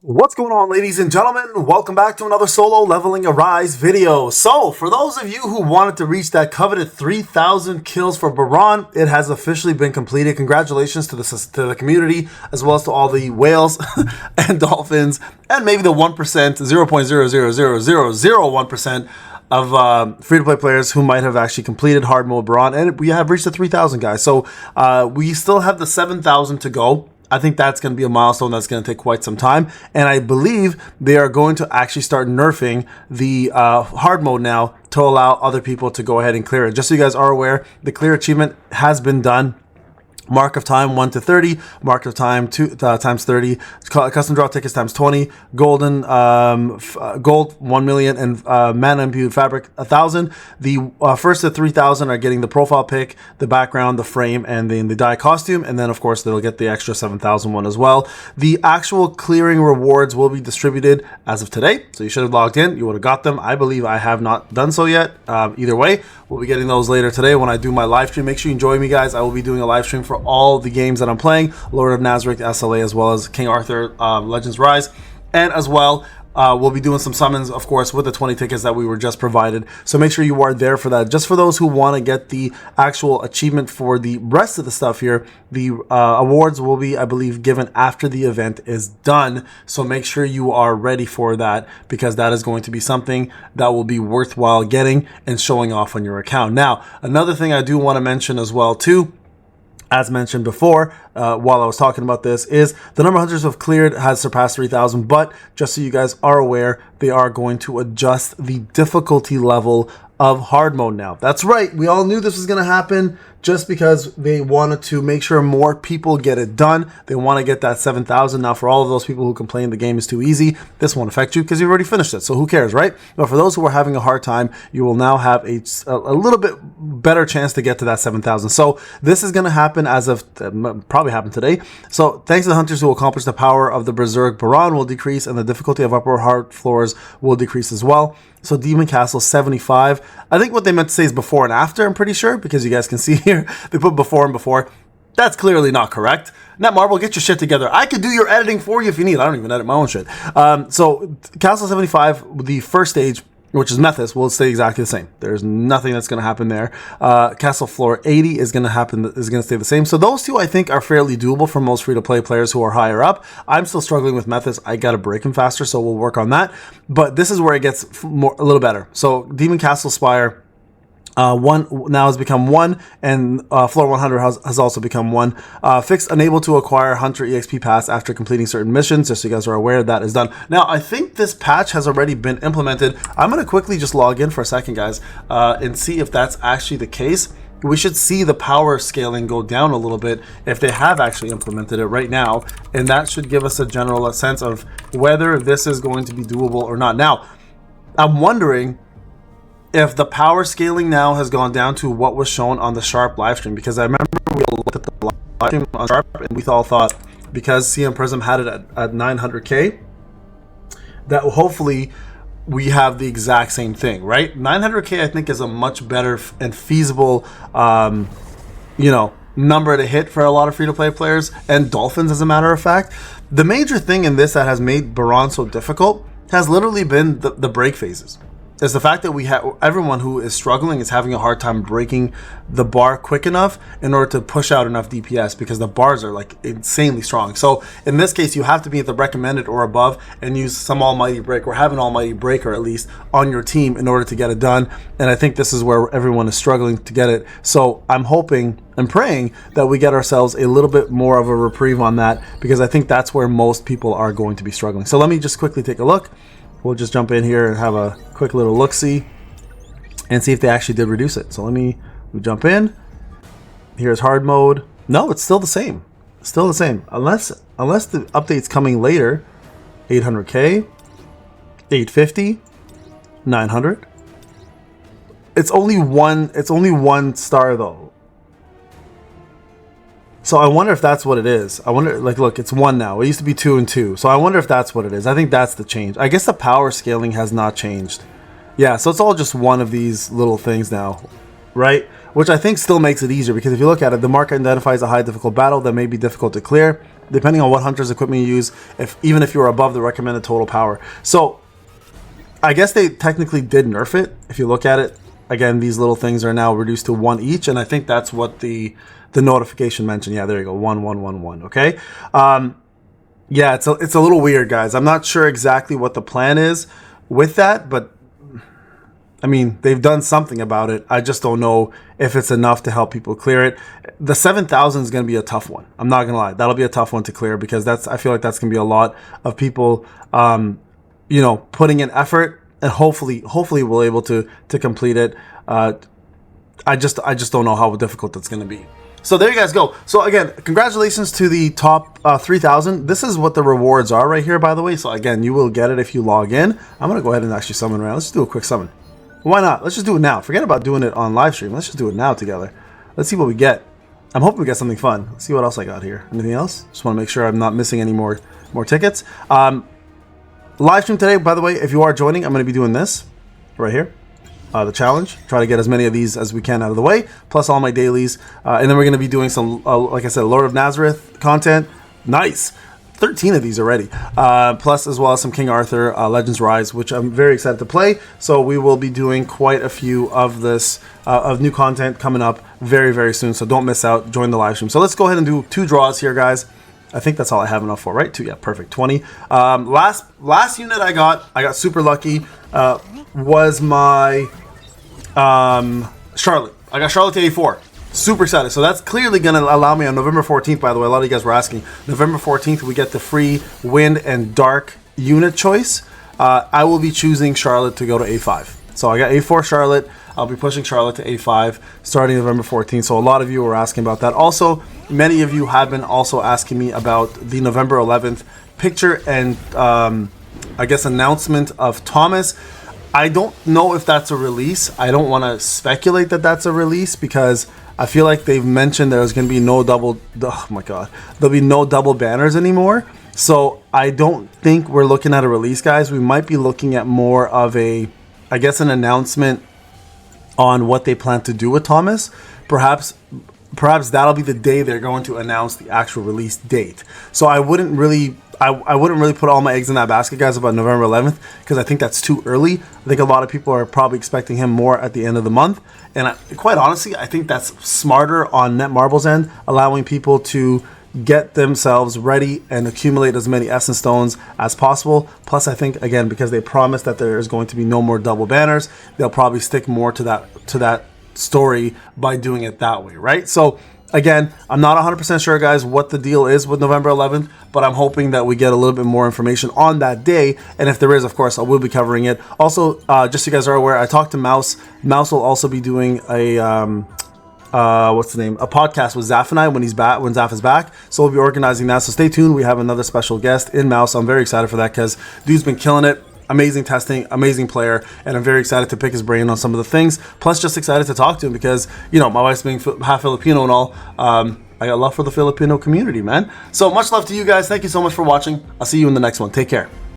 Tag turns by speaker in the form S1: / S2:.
S1: What's going on, ladies and gentlemen? Welcome back to another solo leveling Arise video. So, for those of you who wanted to reach that coveted 3,000 kills for BARAN, it has officially been completed. Congratulations to the community, as well as to all the whales and dolphins, and maybe the 1%, 0.0000001% of free-to-play players who might have actually completed hard mode BARAN, and we have reached the 3,000 guys. So, we still have the 7,000 to go. I think that's going to be a milestone that's going to take quite some time. And I believe they are going to actually start nerfing the hard mode now to allow other people to go ahead and clear it. Just so you guys are aware, the clear achievement has been done. Mark of time 1 to 30, mark of time 2 times 30, custom draw tickets times 20, golden gold 1 million, and mana imbued fabric 1,000. The first to 3,000 are getting the profile pic, the background, the frame, and then the dye costume, and then of course they'll get the extra 7,000 one as well. The actual clearing rewards will be distributed as of today, so you should have logged in. You would have got them. I believe I have not done so yet. Either way, we'll be getting those later today when I do my live stream. Make sure you join me, guys. I will be doing a live stream for all the games that I'm playing, Lord of Nazarick, SLA, as well as King Arthur, Legends Rise, and as well we'll be doing some summons, of course, with the 20 tickets that we were just provided. So make sure you are there for that. Just for those who want to get the actual achievement for the rest of the stuff here, the awards will be, I believe, given after the event is done. So make sure you are ready for that, because that is going to be something that will be worthwhile getting and showing off on your account. Now, another thing I do want to mention as well too, as mentioned before, while I was talking about this, is the number of hunters who have cleared has surpassed 3,000, but just so you guys are aware, they are going to adjust the difficulty level of hard mode now. That's right, we all knew this was going to happen, just because they wanted to make sure more people get it done. They want to get that 7,000. Now, for all of those people who complain the game is too easy, this won't affect you because you've already finished it, so who cares, right? But for those who are having a hard time, you will now have a little bit better chance to get to that 7,000. So this is going to happen as of, probably happen today. So thanks to the hunters who accomplish the power of the Berserk, BARAN will decrease, and the difficulty of upper hard floors will decrease as well. So Demon Castle 75. I think what they meant to say is before and after, I'm pretty sure, because you guys can see here, they put before and before. That's clearly not correct. Netmarble, get your shit together. I could do your editing for you if you need. I don't even edit my own shit. So Castle 75, the first stage, which is Methus, will stay exactly the same. There's nothing that's going to happen there. Castle Floor 80 is going to stay the same. So those two, I think, are fairly doable for most free-to-play players who are higher up. I'm still struggling with Methus. I got to break him faster, so we'll work on that. But this is where it gets a little better. So Demon Castle Spire 1 now has become 1, and floor 100 has also become 1. Fixed unable to acquire Hunter EXP pass after completing certain missions, just so you guys are aware that is done. Now, I think this patch has already been implemented. I'm going to quickly just log in for a second, guys, and see if that's actually the case. We should see the power scaling go down a little bit if they have actually implemented it right now, and that should give us a general sense of whether this is going to be doable or not. Now, I'm wondering if the power scaling now has gone down to what was shown on the Sharp live stream, because I remember we looked at the live stream on Sharp and we all thought, because CM Prism had it at 900k, that hopefully we have the exact same thing, right? 900k I think is a much better and feasible number to hit for a lot of free-to-play players, and Dolphins, as a matter of fact. The major thing in this that has made BARAN so difficult has literally been the break phases. Is the fact that we have everyone who is struggling is having a hard time breaking the bar quick enough in order to push out enough DPS, because the bars are like insanely strong. So in this case, you have to be at the recommended or above and use some almighty break, or have an almighty breaker at least on your team in order to get it done. And I think this is where everyone is struggling to get it. So I'm hoping and praying that we get ourselves a little bit more of a reprieve on that, because I think that's where most people are going to be struggling. So let me just quickly take a look. We'll just jump in here and have a quick little look-see and see if they actually did reduce it. So we jump in. Here's hard mode. No, it's still the same. Still the same. Unless the update's coming later. 800k, 850, 900. It's only one star though. So I wonder if that's what it is. I wonder, like, look, it's 1 now. It used to be 2 and 2. So I wonder if that's what it is. I think that's the change. I guess the power scaling has not changed. Yeah, so it's all just one of these little things now, right? Which I think still makes it easier, because if you look at it, the mark identifies a high difficult battle that may be difficult to clear. depending on what hunter's equipment you use, even if you're above the recommended total power. So I guess they technically did nerf it. If you look at it, again, these little things are now reduced to 1 each, and I think that's what the notification mentioned. Yeah, there you go, 1 1 1 1. Okay, yeah, it's a little weird, guys. I'm not sure exactly what the plan is with that, but I mean, they've done something about it. I just don't know if it's enough to help people clear it. The 7,000 is going to be a tough one. I'm not going to lie. That'll be a tough one to clear because I feel like that's going to be a lot of people, you know, putting in effort, and hopefully we'll able to complete it. I just don't know how difficult that's going to be. So there you guys go. So again, congratulations to the top 3,000. This is what the rewards are right here, by the way. So again, you will get it if you log in. I'm going to go ahead and actually summon right now. Let's just do a quick summon. Why not? Let's just do it now. Forget about doing it on live stream. Let's just do it now together. Let's see what we get. I'm hoping we get something fun. Let's see what else I got here. Anything else? Just want to make sure I'm not missing any more tickets. Live stream today, by the way, if you are joining, I'm going to be doing this right here. The challenge. Try to get as many of these as we can out of the way, plus all my dailies. And then we're going to be doing some, like I said, Lord of Nazareth content. Nice. 13 of these already, plus as well as some King Arthur Legends Rise, which I'm very excited to play. So we will be doing quite a few of this of new content coming up very, very soon. So don't miss out. Join the live stream. So let's go ahead and do 2 draws here, guys. I think that's all I have enough for, right? 2, yeah, perfect. 20. Last unit I got super lucky. Was my Charlotte. I got Charlotte to A4. Super excited. So that's clearly going to allow me on November 14th, by the way. A lot of you guys were asking. November 14th, we get the free wind and dark unit choice. I will be choosing Charlotte to go to A5. So I got A4 Charlotte. I'll be pushing Charlotte to A5 starting November 14th. So a lot of you were asking about that. Also, many of you have been also asking me about the November 11th picture and I guess announcement of Thomas. I don't know if that's a release. I don't want to speculate that that's a release because I feel like they've mentioned there's going to be no double, oh my god, there'll be no double banners anymore. So I don't think we're looking at a release, guys. We might be looking at more of a, I guess, an announcement on what they plan to do with Thomas. Perhaps that'll be the day they're going to announce the actual release date. So I wouldn't really put all my eggs in that basket, guys, about November 11th, because I think that's too early. I think a lot of people are probably expecting him more at the end of the month. And quite honestly, I think that's smarter on Netmarble's end, allowing people to get themselves ready and accumulate as many Essence Stones as possible. Plus, I think, again, because they promised that there is going to be no more double banners, they'll probably stick more to that story by doing it that way, right? So again, I'm not 100% sure, guys, what the deal is with November 11th, but I'm hoping that we get a little bit more information on that day. And if there is, of course, I will be covering it. Also, just so you guys are aware, I talked to Mouse. Mouse will also be doing a what's the name? A podcast with Zaf and I when Zaf is back. So we'll be organizing that. So stay tuned. We have another special guest in Mouse. I'm very excited for that because dude's been killing it. Amazing testing, amazing player, and I'm very excited to pick his brain on some of the things. Plus, just excited to talk to him because, you know, my wife's being half Filipino and all. I got love for the Filipino community, man. So much love to you guys. Thank you so much for watching. I'll see you in the next one. Take care.